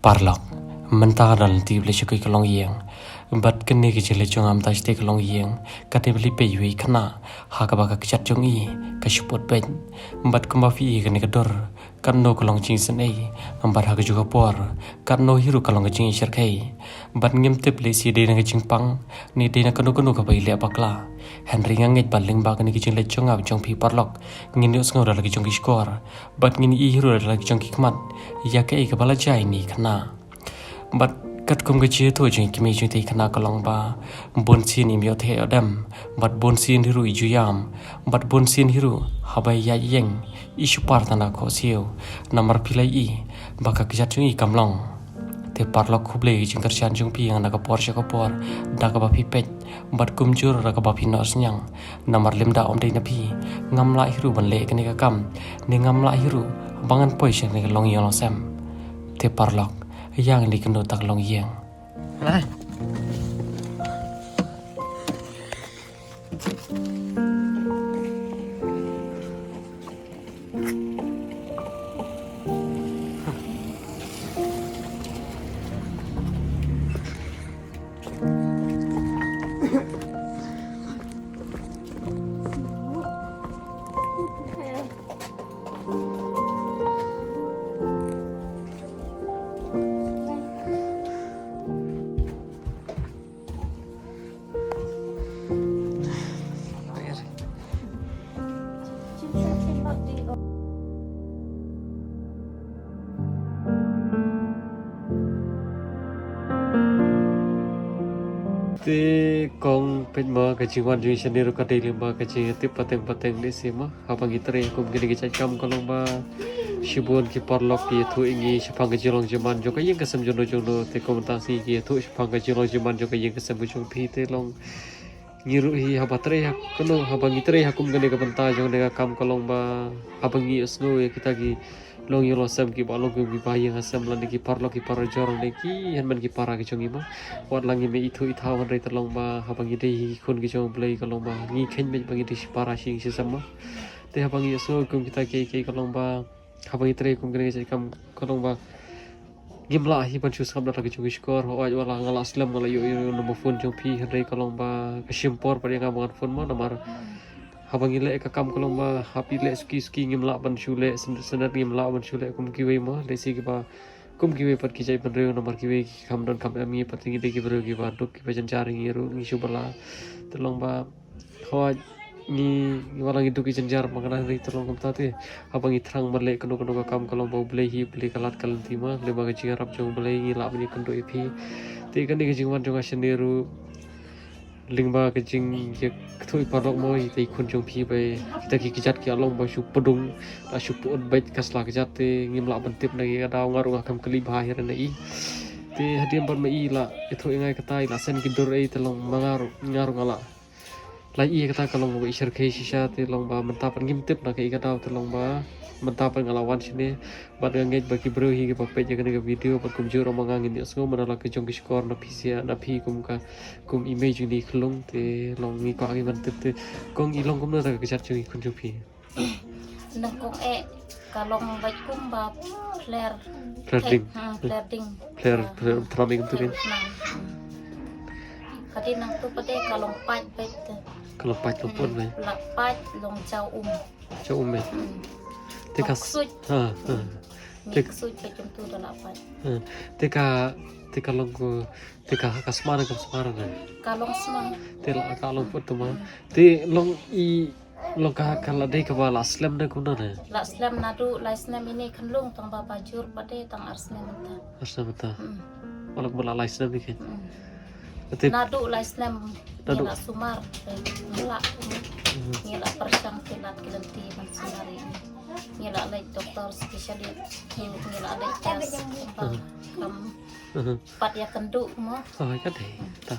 Parlak mentaran ti beli cakui kelong yang bat kene ke jele jong am tas te kelong yang kate beli pe yui kena ha ka baka kechat jong i ka support ben bat kumba fi kene kedor kan no kelong jing sen ei ambat ha ka juga por kan no hiru kelong jing shar kai bat ngem te beli si de na jing pang ni de na kanu kanu ka bai le bakla Henry nganget baling ba kene ke jing le jong am jong pi parlak ngin yo sngo lagi jong ki skor bat ngin i hiru lagi jong ki kmat ya ke ka bala jai ni kena but kat kum ke chia tu jing kimi jing te kana kalong ba bon sin im yo the adam but bon sin hiru ijuyam but bon sin hiru habai ya yeng isu partana ko siu namar pilai i baka kjat jing i kamlong te parlok khuble jing kerjan jung pi ang naga por ko por daga ba pi pet but kum jur raga ba pi nos nyang namar limda om de na pi ngamla hiru ban le kene ka kam ne ngamla hiru bangan poi sing ne long yong sam te parlok yang di kendo tak long yang. Ti kong penma kacingwan jui sendiri ka daily ba kacing ti pateng di sima habang itre kum gini gicai kam kalong ba shibun ki parlok ki thu ingi shapang kacilong jaman jo ka yeng kasam jono jono ti komentasi ki thu shapang kacilong jaman jo ka yeng kasam bujung pi ti long ngiru hi habatre hak kono habang itre hakum gini ka banta jo ne kam kalong ba habang i asno ya kita ki long yolo sam ki balong ki bayang asam lan ki parlok ki parajor ne ki han man ki para ki chongi ma wat langi me itu ithawan re talong ba habang ide khun ki chong play kalong ba ngi khen me bang ide para sing si sama te habang i so kum kita ke kalong ba habang itre kum gene je kam kalong ba gimla hi ban chu sam la ki chongi skor ho aj wala ngala aslam ngala yo no phone chong pi re kalong ba kasimpor pa yang ngabangan phone ma namar habang ile ka kam kolong ma hapi le ski ngimla ban shule senat ngimla ban shule kum kiwe ma lesi ki ba kum kiwe pat ki jai ban reu nomor kiwe kam don kam ami pat ngi de ki bro ki ba duk ki bajan cari ngi ru ngi subala tolong ba khawa ni wala ngi duk ki janjar mangana ri tolong kam ta te habang i thrang marle kono kono ka kam kolong ba ble hi ble kalat kalanti ma le ba ji arab jong ble ngi la bani kondo ipi te kan ni jingwan jong aseneru lingba kecing je thui parok moi te khun jong phi bai kita ki kijat ki along ba shu pedung la shu pot bait kasla kijat te ngimla bantip na ga daw ngaru ngakam kali bahir na i te hadiam ban mai la itho ingai kata la sen ki dor ei telong mangaru ngaru ngala la i kata kalong ba isar khai sisa te long ba mentapan ngimtip na kai ga daw telong ba mentapan ngalawan sini bad ngait bagi bro hi ba pe jaga ga video ba kum juro mangangin ni asgo manala ke jong ki skor na pisia na phi kum ka kum image ni khlong te long ni ko agi ban te kong ilong kum na ka chat chung kun chu phi nang kong kalong bai kum ba flare traming tu kan kadi nang tu pate kalong pat bai kalau pat pun bai la pat long chau me te ka te sui pe tum tu da la pat te ka long ko te ka smara na kalong sma te la ka long put ma te long i long ka kala de ka wala slam na kuna na la slam nadu la slam ini khenlung tang ba bajur pate tang arsne mata wala bola la slam ni kan nadu la slam nila sumar nila persang kilat kilanti man sunari nila alay doktor spesialis nila alay tes kam pat ya kendu mo ka de ta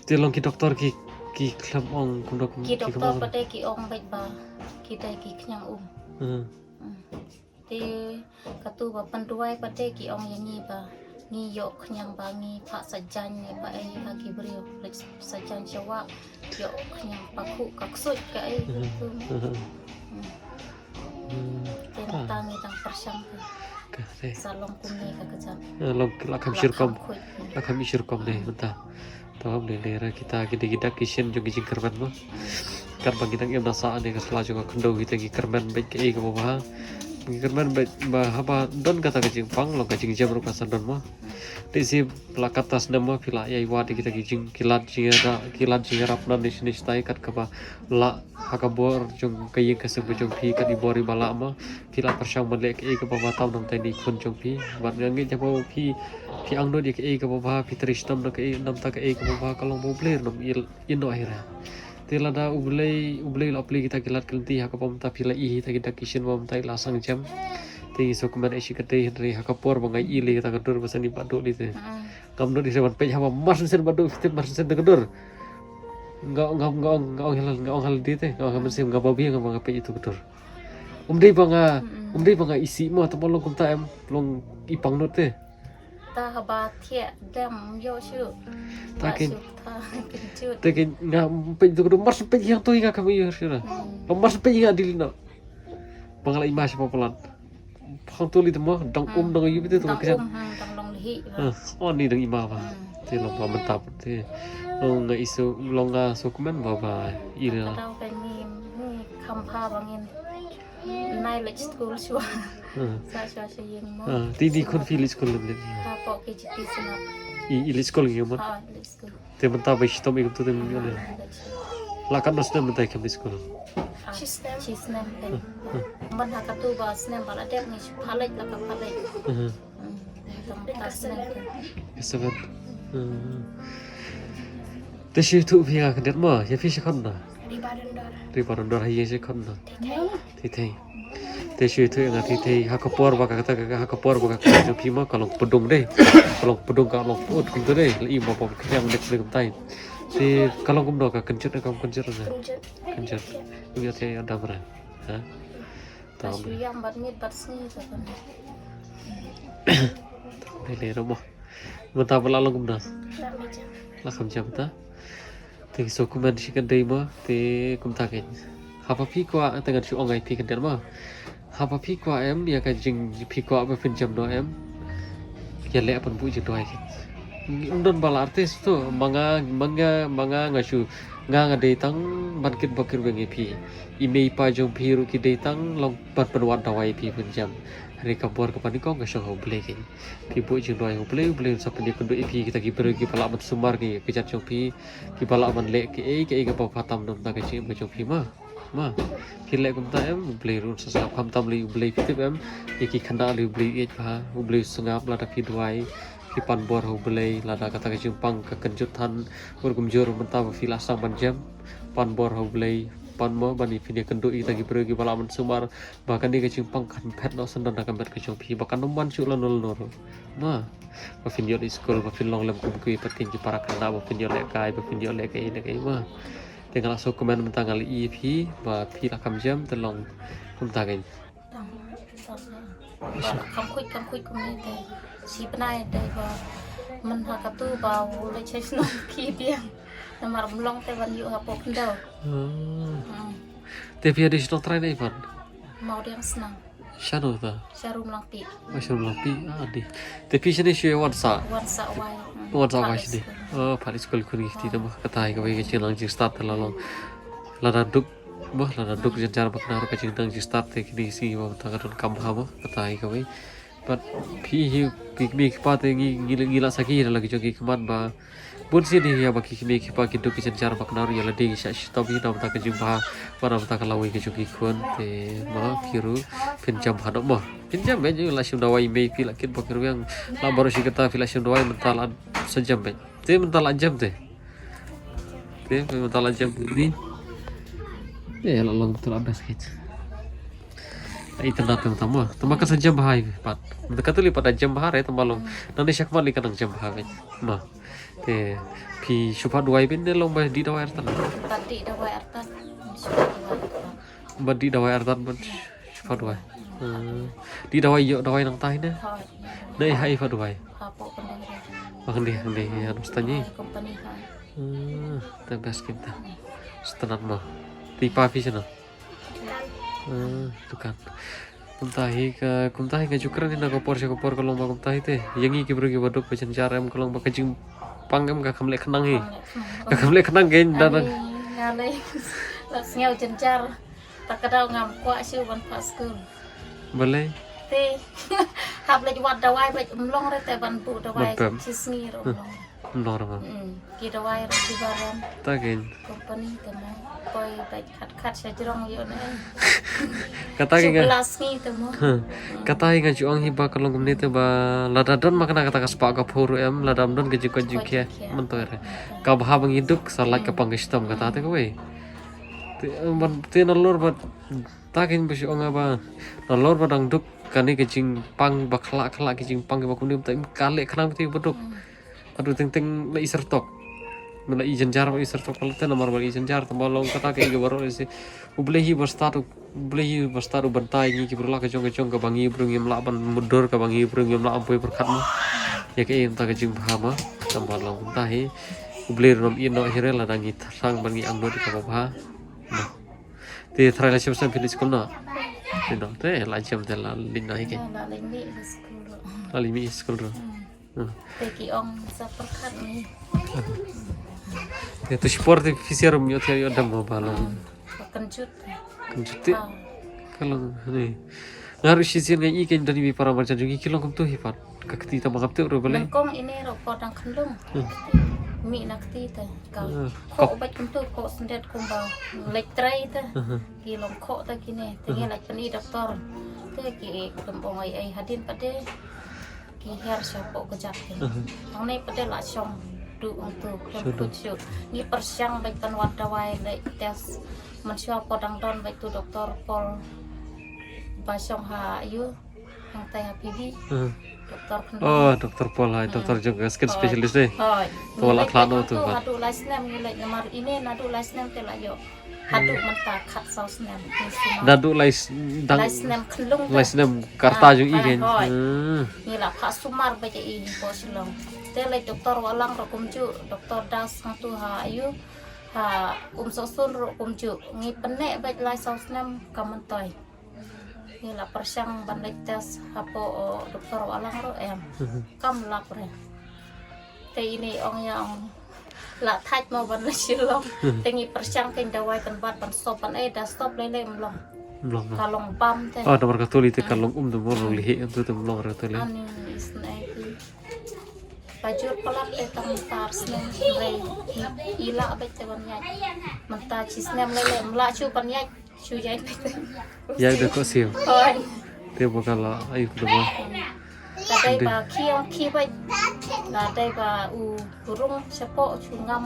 te long ki doktor ki klam ong kundok ki doktor pate ki ong baik ba kita ki knyang te katu ba panduai pate ki ong yangi ba ni yok knyang ba ni pak sajan ni ba ai lagi beriu sajan Jawa yok knyang paku kaksut ka ai tu tangi tang persang Kare. salong kuni kakajam Long lakam syurkom. khoi Lakam syurkom deh mentah. Tahu lera kita kita kisien juga jing kerban mo. Kan bagi nang yang nasa ane kasla juga kendo kita gi kerban baik ke ko bah. Kerban baik bah apa don kata kajing pang long kajing jam ru kasan don mo. Desi pelakat tas nama pila ya iwa kita kijing kilat jinga rapna nis tai kat kaba la hakabor jong kayi kasem jong pi kat ibori bala ma pila persang melek e ke baba tam nang tadi kun jong pi bat ngangi jabo pi ang no dik e ke baba pi tristam nak e nam tak e ke baba kalong bo bler nom indo akhirnya tilada ublei lapli kita kilat kelti hakapom ta pila i kita kishin bom tai lasang jam ti sokuman esi kete henry hakapor bangai ile ta kadur basani padu di te kamdo di sewan pe hawa mas sen padu fit mas sen kadur ngau hal di te ngau mesim ngau babi ngau pe itu kadur umdei banga isi mo ta bolong kum ta em long ipang no te ta haba thia dam yo shu takin ta kincut takin nga pe itu kadur mas pe yang to inga kami yo sira mas pe inga dilino bangala imas popolan Pang tuli tu mah dang dang ibu tu tang kisah. tang long lihi Oh ni dang ima ba. Ti long ba mentap ti. Long nga isu long nga sukuman ba ba. Ira. tao cái ni kham pha bangin nai lech school chua sa chua se yeng mo Ti di kun fili school le. ha po ke ji pisna I school ngi mo. ha lech school Ti mentap ba shitom ikut tu ngi le. La kan nas nem mentai kam school. chisnem man ha ka tu ba snem bala dek ni phalai la ka phalai tam ta snem Kesabat. Te shi tu phi ga kan ma ya phi shikon na. Ri baron dor haye shikon na. Ti thei. Te shi tu nga ti thei ha kapor ba ka ta ha kapor ba ka ju phi ma kalong pedung deh. Kalong pedung ka long ut kum tu deh. Li ma pom kyang dek kum tai. Ti kalong kum do ka kencut kam kencut na. Kencut. Uya te ada bra. Ha. Tahu. Asu yang bat mit bat sni ta kan Lele romo. Mentap lalang kum na. La kham jam ta. Te sokumen shikan dei ma te kum ta ken. Hapa pi kwa tangan shu ongai pi kan ma. Hapa pi kwa em ya ka jing pi kwa ba fin jam do em. Ya le pun bu je do ai. Undon bala artis tu manga ngashu nga dei tang bankit bakir wengi pi. Imei pa jong pi ru ki dei tang long pat penwat dawai pi fin jam. Hari kabur ke pani kong kasih hoble kin. Pi bu jing doi hoble sampai dia kundu ipi kita ki pergi pala mat sumar ki kejat jong pi ki pala man le ki ke pa patam nom ta ke chi ba jong pi ma ki le kum ta em hoble run sa pham tam li hoble tip em ki khanda li hoble e pa hoble sungap la ta pi doi ki pan bor hoble la da kata ke jung ke kenjutan ur kum jor menta fila sang ban jam pan bor hoble pan mo bani fini kendo i tagi pergi balaman sumar bahkan dia kecing pang kan pet no sendan akan bet kecing pi bahkan nomban cu la nol nol ma ba fin yo di school ba fin long lem kum kui patin ki para kana ba fin yo le kai ma tinggal so komen mentang ali i pi ba pi la kam jam telong kum ta gain kam khuit kum ni te si panai te ba man ha ka tu ba le chesno ki biang namar mlong te ban yu ha pok ndo Tapi ada situ try nih Ivan. mau dia senang Shadow ta. sharum lang pi Masih lampi adi. Tapi sini sih wansa. wan sa wai Wansa sini. Oh, paling sekali kuni kita mah kata kau kecil langsung start lalang. Lada duk jangan baknar kecil langsung start kini si mau tangan kamu hama kata kau. But pi kipat gila sakit lagi jogi kemat ba. Bun sini ya bagi kipa kita kisah cara baknar ya lading syash tapi nam tak jumpa pada tak lawi ke jogi kun te ma piru pinjam hadok mah pinjam aja langsung dawai mei pila kit bakar yang la baru sih kata langsung dawai mental sejam be te mental jam te mental jam ini lalang betul abas kit internet yang utama temakan sejam bahai pat dekat tu lipat jam bahar ya temalong nanti syakmal ikan jam bahar mah te pi supa duai bin lomba di dawai artan tadi dawai artan badi dawai artan ban supa duai di dawai yo dawai nang tai na nei hai fa duai ha pok bang dia ya mustanya company ha tebas kita setelah mah tipa fi sana tu kan kumtahi nga jukran ni nakopor kalong ba kumtahi te yangi ki bro ki baduk pa janjaram kalong ba kajing pangam ka kamle khnang hi ka kamle khnang gen dan ngalai las ngau jenjar tak kadal ngam kwa siu ban pas school balai te hab le wat dawai ba umlong re te ban bu dawai sisngi ro normal ki dawai ro di baran ta gen company temo koi ba khat sa jrong yo ne kata ki nga lasngi temo kata nga juang hi ba kalong kumni te ba ladadon makna kata ka spa ka phuru em ladam don ke jikon jikya mentoy re ka bha bang iduk salak ka pangistam kata te ko we te nalor ba takin bisi onga ba nalor ba dang duk kani ke jing pang ba khala ke jing pang ba kunim ta kale khnang ti beduk aduh ting la iser tok mala ijen jar ba iser tok palte nomor ba ijen jar tambalong kata ke ge baro isi ublehi bastaru bantai ni ki berla ke jong ka bangi brung yem la ban mudur ka bangi brung yem la ampoi berkat ma ya ke im ta ke jing phama tambalong tahi ubler nom ino hirela dangi sang bangi angdo di ka ba te thara chim sam finis kulna no te la chim te la linna hi ke la limi school ro la limi school ro te ki ong sa perkat ni ya tu sport fisiar mi otia yo dam balong kencut kencuti kalau ni ngaruh sisi ngai ikan dari para macam juga kilong kum tu hipat kakti ta makap tu ro balai kong ini ro podang kendung mi nakti ta ko bat kum tu ko sendet kum ba lek trai ta kilong ko ta kini tengi lek pani doktor te ki kembong ai hadin pade ki her siapa kejap ni ang nei pade la song du untuk kempucu ni persiang baik kan wadawai lek tes mansua podang don baik tu doktor pol basong ha ayu yang teh PB doktor oh dokter pol hai dokter juga skin specialist deh tolak lano tu kan hadu lasnem ni lek nomor ini nadu lasnem te la yo hadu menta khat sausnem nadu lasnem khlung lasnem karta jung igen ni la kha sumar ba i po silong te lek doktor walang ro kumju doktor das sang tu ha ayu ha sosun ro kumju ngi penek ba lai sausnem kamantoy ni la persiang ban lek tes hapo doktor walang ro em kam lap re te ini ong yang la thach mo ban lek silong tengi persiang ken dawai tempat ban stop ban da stop lele mlong kalong pam te oh nomor katoli te kalong tu morong lihi tu mlong ra te le ani isnai bajur pelak te tang tar snem re ila ba te ban nya menta chisnem lele mla chu ban nya chu jai ya de ko siu oi te bokala ayu tu ba kadai ba kiong ki ba la dai ba burung sepo chu ngam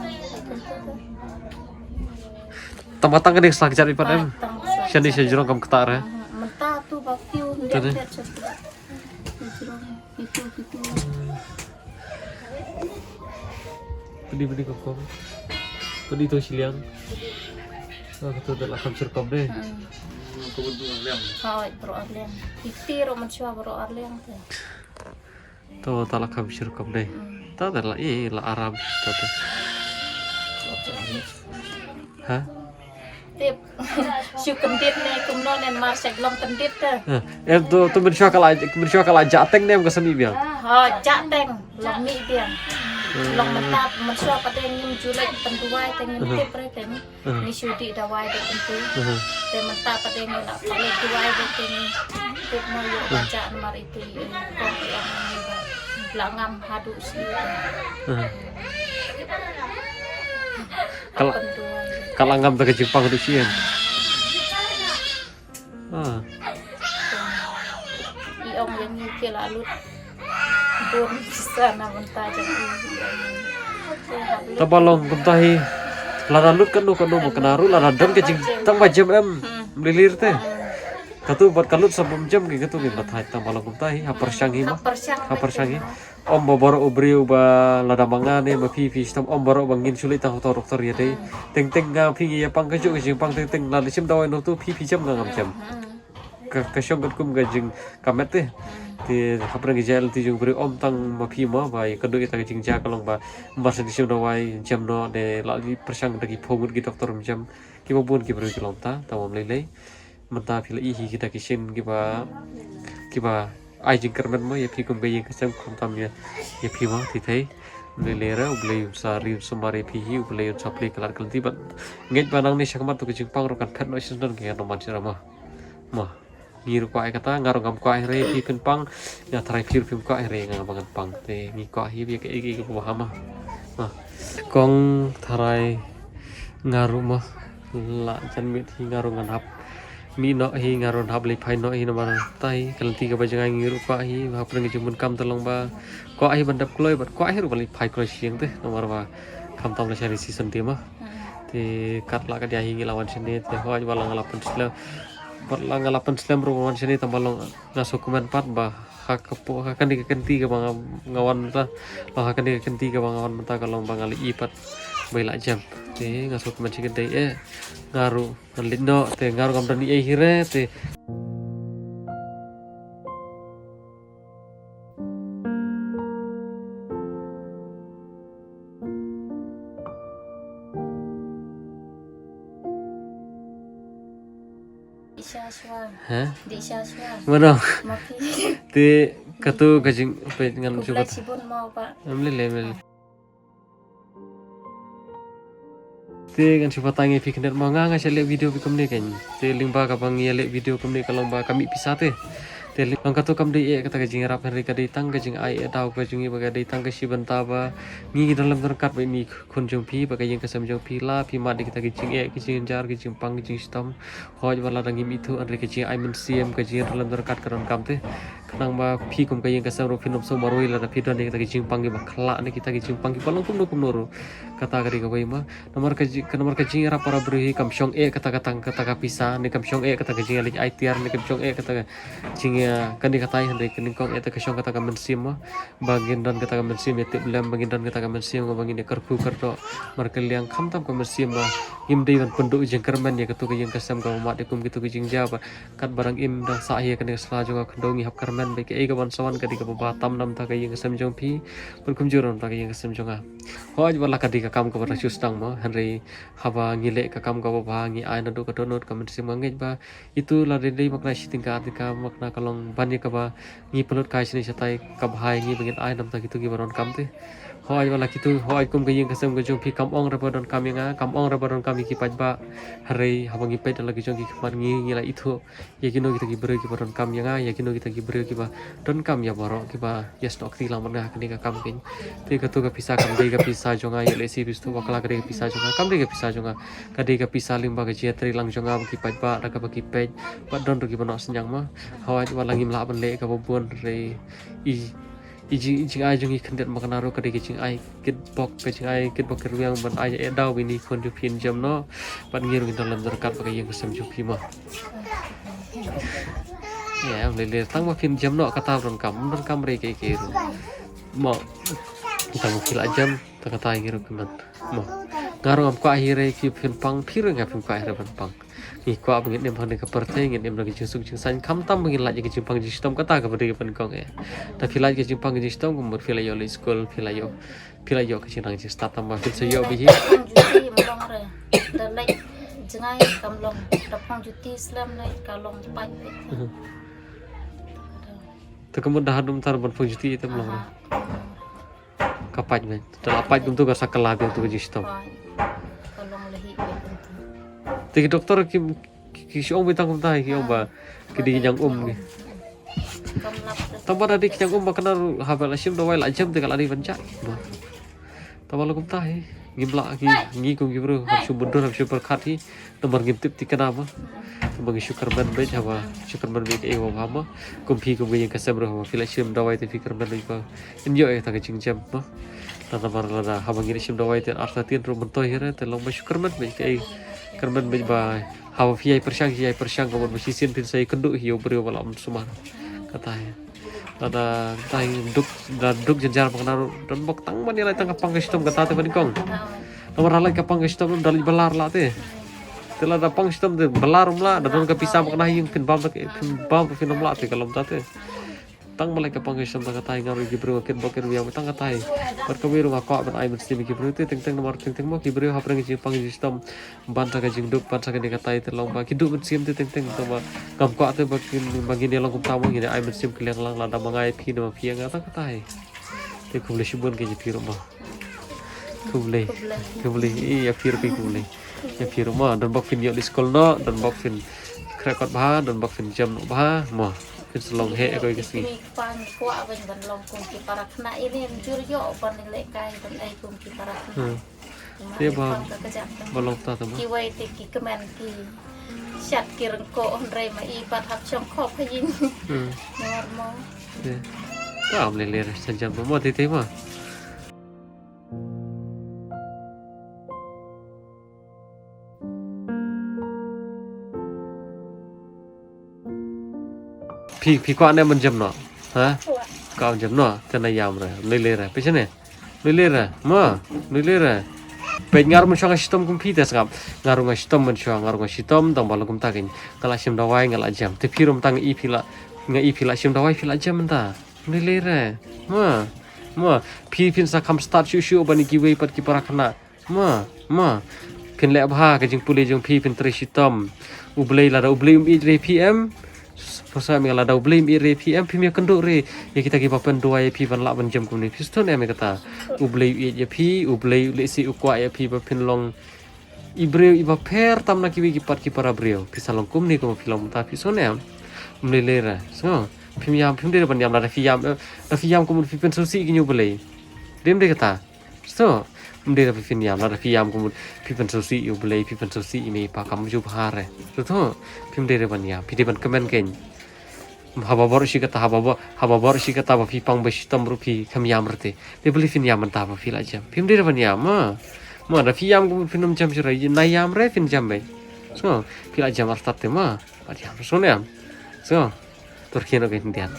tamatang kan sak jari padam shani sejurong kam ketara menta tu ba piu ndet itu beli kok beli tu siliang aku tu dah akan surkam deh hai bro arleng itu ro mencoba bro arleng tu tak akan surkam deh tak ada lah la Arab tu hah tip siu kendit ne kumno nen mar sek long kendit te em tu mencoba kalau jateng nem ke semi biang ha jateng long mi biang long mentap mencoba pada ngim julek penduai te ngim tip re te ni sudi dawai de tentu te mentap pada ngim la pale duai de te ni tip mo yo bacaan mar itu kong yang ni ba langam hadu si kalau ngam tak Jepang tu sian iong yang ni ke lalu bon sana mentah jang tabalong kumtahi lara lut kan no kenaru lara don ke jing tang jam em lilir teh katu buat kalut sebelum jam gitu gitu thai tabalong kumtahi hapersyangi mah hapersyangi om boboro ubriu ba lada mangane ma fi stam om boro bangin sulit tang hotor doktor ya dei teng nga phi ya pang kaju ke jing pang teng la sim dawai no tu fi jam ngam jam ka syong kum ga jing kamet teh ti hapra gi jel ti jung bri om tang ma phi ma ba kadu ita jing ja kalong ba mas di sim dawai jam no de la di persyang dagi phomut gi doktor jam ki bobun ki bri kilong ta tawam lelei menta phila ihi kita kishin kiba ai jing kermen mo ya phi kum gayeng kasam khom tam ya phi mo thì thấy lera ublei sari sumari phi hi ublei chapli kalar kalti ban nget banang ni sakmat tu kijing pang rokan phet no sinan ke no man sira ma ngir ko ai kata ngaro ngam ko ai re phi pen pang ya thrai phir phim ko ai re ngam bangan pang te ngi ko hi bi ke ki ko ha ma kong thrai ngaru ma la chan mi thi ngaru ngan hap mi no hi ngaron hab le phai no hi no mana tai kalti ka bajangai ngiru pa hi ha prang ki jumun kam tolong ba ko ai bandap kloi bat ko ai ru bali phai kloi siang te no mar ba kam tam la sari season ti ma te kat la ka dia hi lawan sini te ho wala ngalapan slam bat la ngalapan slam ru wan sini tambalong na dokumen pat ba ha kapo ha kan di kenti ka bang ngawan ta lo ha kan di kenti ka bang ngawan mata kalong bangali ipat baila jam te ngasuk manci gede ngaru ngalino te ngaru kam dani hire te di syaswa mana mafi te katu kajing pe ngan coba sibun mau pak amle lemel te kan coba tangi fikir mau nganga saya lihat video bikum ni kan te limba ka bang ya lihat video kum ni kalau ba kami pisah te te limba katu kam de kata kajing rap hari ka de tang kajing ai tahu kajing i baga de tang ka si banta ba ngi dalam terkat ba mi kun jong pi baga yang kasam jong pi la pi ma de kita kajing kajing jar kajing pang kajing stam hoj wala dangi mi thu an kajing ai men siem kajing dalam terkat karon kam te kenang ba pi kum ka yang kasam ro finom so maroi la pi don kita kajing pang ba khala ni kita kajing pang palong kum nuru kata kari ka ma nomor kajing rap para beri kam syong kata pisah ni kam syong kata kajing ali ai tiar ni kam syong kata jing kan dikatai henry kening kong eta kasyong kata kamen sim bagin dan kata kamen sim etip lam bagin dan kata kamen sim bagin ne kerku kerdo markel yang khamtam kamen sim im dei ban penduk jeng kerman ya ketu yang kasam ka mat kum gitu jing jaba kat barang im da sa ya kan sala juga kendongi hap kerman be ke ga ban sawan ka di ka batam nam ta ka yang kasam jong pi pun kum juron ta ka yang kasam jonga hoj wala ka di ka kam ka bara chustang mo henry haba ngile ka kam ka ba ngi ai na do ka donot kamen sim ngej ba itu la dei makna sitingka atika makna kalong banyak kaba ngi pelut kai sini satai kabhai ngi bengin ai nam ta gitu gi baron kam te hoi wala gitu hoi kum ge yang kasam ge jong pi kam ong rabadon kam nga kam ong rabadon kam ki pajba hari habangi pet lagi jong ki khamar ngi la itu ya gino kita gi bre ki baron kam nga ya gino kita gi bre ki ba don kam ya baro ki ba yes nok ti lam na kani ka kam kin te ka tu ka pisa kam de ka pisa jonga ya le si bistu wakala ka de pisa jonga kam de ka pisa jonga ka de ka pisa limba ka ji tri lang jonga ki pajba da ka ba ki pet ba don ro ki banok senyang ma hoi wala ngi mla ban le ka bobon re jing ai jung i khandet makna ro ka de jing ai kit bok ka jing ai kit bok ruang ban ai e daw bini khon ju phin jam no ban ngir ngi dalam derkat ka yang kesam ju phi ma ya le tang ma phin jam no kata ron kam re ke ro mo tang phil jam ta kata ngir kan mo ngaro am ko ahire ki phin pang phir nga phin ko ahire ban pang ni ko ab ngin em han ka perte ngin em lagi jusuk jing san kam tam ngin la ji pang ji stom kata ka bade pan kong e ta philai ke jing pang ji stom ko mur philai yo le school philai yo ka jing nang ji start tam ma phil se yo bi hi juti melong re da lai jengai kam long tapang juti slam lai kalong pai to kemun dah dum tar ban juti tam long kapaj men to apaj kum to ka sakala bi to ji stom kalong lehi ti doktor ki si ong bitang kum tai ki ong ba ki di yang ki tambah adik yang ba kana habal asim do wai la jam te kala di banca tambah kum tai ngimla ki ngi kum ki bro hab bundur hab perkhat hi nomor ngimtip ti kana ma tambah syukur ban be jawa syukur ban be ke wa ma kum phi kum yang kasam ro fila sim do wai te fikir ban ba enjoy ta ka jam ma tata barla habang ini sim do wai te arta tin ro ban to hira te long ba syukur ban be ke kerban ba hawa fiai persyang kawan mesti sin tin saya kenduk hiu beri wala sumar kata ya ada tai duk jenjar pengaruh dan bok tang mani lai tang kapang sistem kata te ban kong nomor lai kapang sistem dali belar la te telah da pang sistem te belar la dan ka pisah makna yang pin bam film la te kalau ta te tang malai ka pang isam tang katai ngaru gibru ket boker biang tang katai par kawiru ngakok ban ai mesti gibru te teng nomor teng mo gibru haprang ji pang sistem ban sa ka jing duk ban sa ka ni katai te long ba kiduk ben sim te teng to ba kam ko te bagi ni long kum tamu ni ai mesti kliang lang la da mangai phi no phi nga tang katai te kubli shibun ke ji phi ro ma kubli iya phi ro pi kubli ya phi ro ma don bak fin yo di skol no don bak fin krekot ba don bak fin jam no ba ma fin selong he ko ke si Ini pang kuat ban long kum ki para kena ini jur yo ban le kai ban ai kum ki para kena. Dia balong ta ta ma Ki wai te ki kemen ki chat ki rengko on re ma i pat hap chong khop yin. Normal. ta am le le sa jam ma te ma phi qua này mình jam no hả cao jam no chân này yam rồi lele rồi pe chane lele rồi ma lele rồi pe ngar mun shanga shitom kum phi tes gam ngarunga shitom mun shanga ngarunga shitom dong balong kum takin kala shim dawai ngala jam te phirum tang i phila nga i phila shim dawai phila jam ta lele rồi ma phi phin sa kham start shu bani ki wei pat ki parakna ma phin le bha ka jing puli jong phi phin tre shitom ublei la ublei i re pm Pasal mengala dah blame ire PM PM kenduk re ya kita ki papen dua ya pi van la ban jam kum ni piston ya me kata ublei ya pi ublei le si ukwa ya pi papen long ibreu iba per tam na ki pat ki para breu pisalong kum ni ko film ta piston ya mlelera so pim de ban yam la fiam kum fi pen sosi ki nyublei dem de kata so mde da fin yam la fiam kum fi pen sosi ublei fi pen sosi me pa kam ju bahare so to pim de ban yam pi de ban comment ken hababor shi kata hababor shi kata ba fi pang ba shi tam ru fi kham yam rte de beli fin yam ta ba fi la jam pim de ban yam ma da fi yam kum fin nam jam shirai na yam re fin jam be so fi la jam start te ma ba jam so ne so turki no gen dian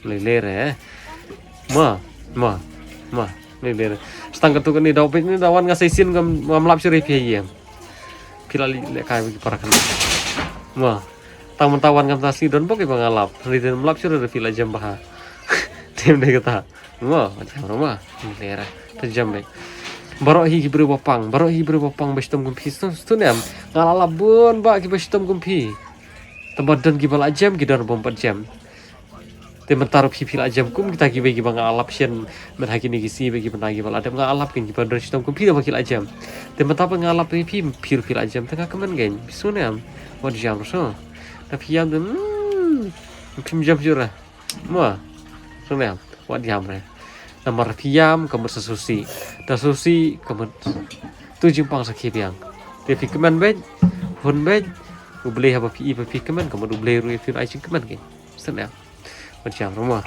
le re ma le le stang katu ni daw ni dawan nga saisin ngam lap shirai fi yam fi la le kai bi para kan ma tang tawan kam tasi don pok ibang alap riden melap sure fila jam baha tim de kata ma macam rumah lera terjam be barok hi bro bapang bestom gumpi stunam ngalala bun ba ki bestom gumpi tempat dan ki bala jam ki dar 4 jam temen taruh hi fila jam kum kita ki bagi bang alap sien men hakini ki si bagi penagi bala dem ngalap kin ki bandar bestom gumpi da bakil jam temen tapa ngalap hi fila jam tengah kemen gen bisunam wad jam so tapi yang pim jam jura ma sunam wat jam re nomor piam kamar sesusi da susi kamar tu jimpang sakhi biang te fikman be hun be ublei haba pi fikman kamar ublei ru fi ai jingman ke sunam wat jam rumah